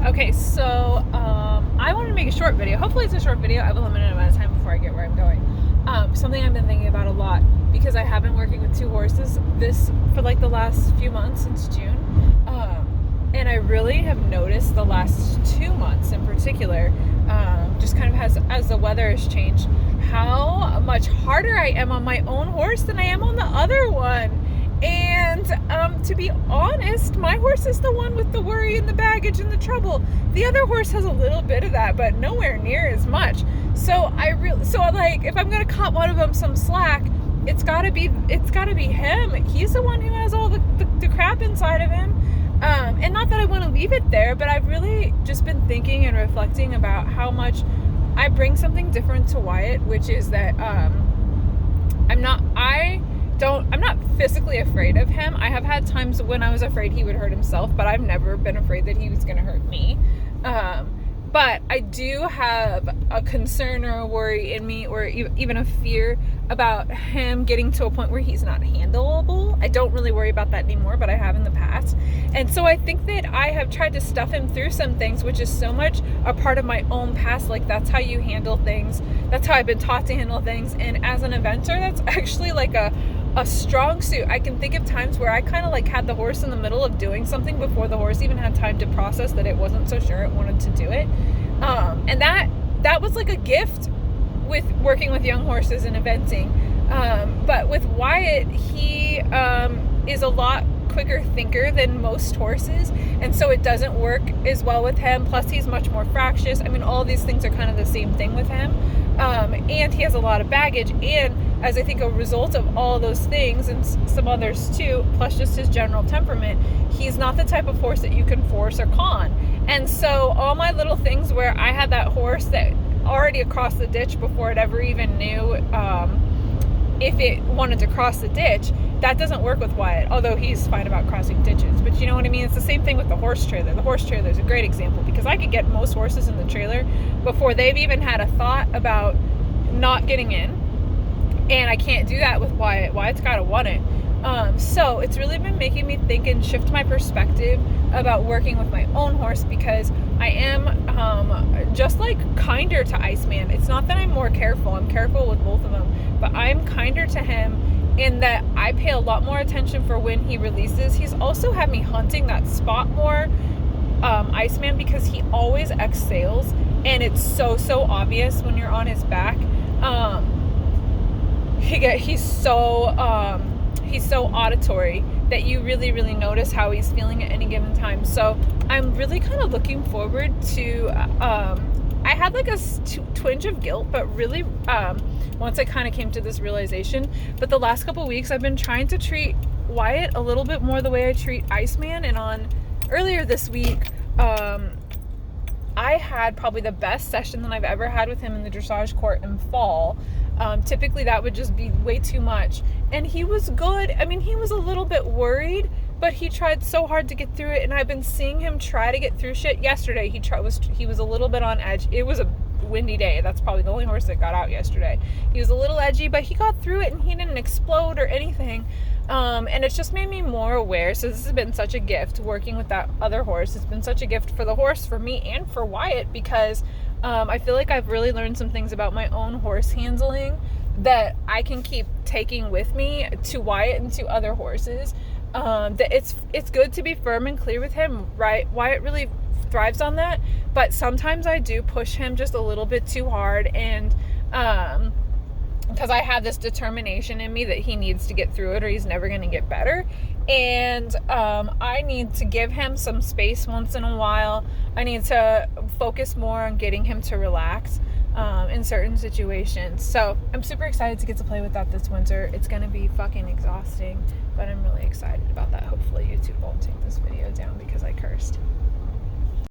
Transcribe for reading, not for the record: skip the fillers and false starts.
Okay, so I wanted to make a short video. Hopefully it's a short video. I have a limited amount of time before I get where I'm going. Something I've been thinking about a lot because I have been working with two horses for like the last few months since June. And I really have noticed the last 2 months in particular, just kind of as the weather has changed, how much harder I am on my own horse than I am on the other one. And to be honest, my horse is the one with the worry and the baggage and the trouble. The other horse has a little bit of that, but nowhere near as much. So if I'm gonna cut one of them some slack, it's gotta be him. He's the one who has all the crap inside of him. And not that I want to leave it there, but I've really just been thinking and reflecting about how much I bring something different to Wyatt, which is that I'm not physically afraid of him. I have had times when I was afraid he would hurt himself, but I've never been afraid that he was going to hurt me. But I do have a concern or a worry in me, or even a fear about him getting to a point where he's not handleable. I don't really worry about that anymore, but I have in the past. And so I think that I have tried to stuff him through some things, which is so much a part of my own past. Like, that's how you handle things. That's how I've been taught to handle things. And as an eventer, that's actually like a strong suit. I can think of times where I kind of like had the horse in the middle of doing something before the horse even had time to process that it wasn't so sure it wanted to do it. And that was like a gift with working with young horses and eventing. But with Wyatt, he is a lot quicker thinker than most horses, and so it doesn't work as well with him. Plus, he's much more fractious. I mean, all these things are kind of the same thing with him. And he has a lot of baggage, and as I think a result of all those things and some others too, plus just his general temperament, he's not the type of horse that you can force or con. And so all my little things where I had that horse that already across the ditch before it ever even knew if it wanted to cross the ditch, that doesn't work with Wyatt, although he's fine about crossing ditches. But you know what I mean? It's the same thing with the horse trailer. The horse trailer is a great example, because I could get most horses in the trailer before they've even had a thought about not getting in. And I can't do that with Wyatt. Wyatt's got to want it. So it's really been making me think and shift my perspective about working with my own horse, because I am just like kinder to Iceman. It's not that I'm more careful. I'm careful with both of them, but I'm kinder to him in that I pay a lot more attention for when he releases. He's also had me hunting that spot more, Iceman, because he always exhales, and it's so obvious when you're on his back. He's so auditory that you really notice how he's feeling at any given time. So I'm really kind of looking forward to I had like a twinge of guilt, but really once I kind of came to this realization, but the last couple weeks I've been trying to treat Wyatt a little bit more the way I treat Iceman. And earlier this week, I had probably the best session that I've ever had with him in the dressage court in fall. Typically that would just be way too much, and he was good. I mean, he was a little bit worried, but he tried so hard to get through it, and I've been seeing him try to get through shit. Yesterday he was a little bit on edge. It was a windy day. That's probably the only horse that got out yesterday. He was a little edgy, but he got through it, and he didn't explode or anything. And it's just made me more aware. So this has been such a gift working with that other horse. It's been such a gift for the horse, for me, and for Wyatt, because I feel like I've really learned some things about my own horse handling that I can keep taking with me to Wyatt and to other horses. That it's good to be firm and clear with him, right? Wyatt really thrives on that, but sometimes I do push him just a little bit too hard, and because I have this determination in me that he needs to get through it or he's never going to get better. And I need to give him some space once in a while. I need to focus more on getting him to relax in certain situations. So I'm super excited to get to play with that this winter. It's going to be fucking exhausting, but I'm really excited about that. Hopefully YouTube won't take this video down because I cursed.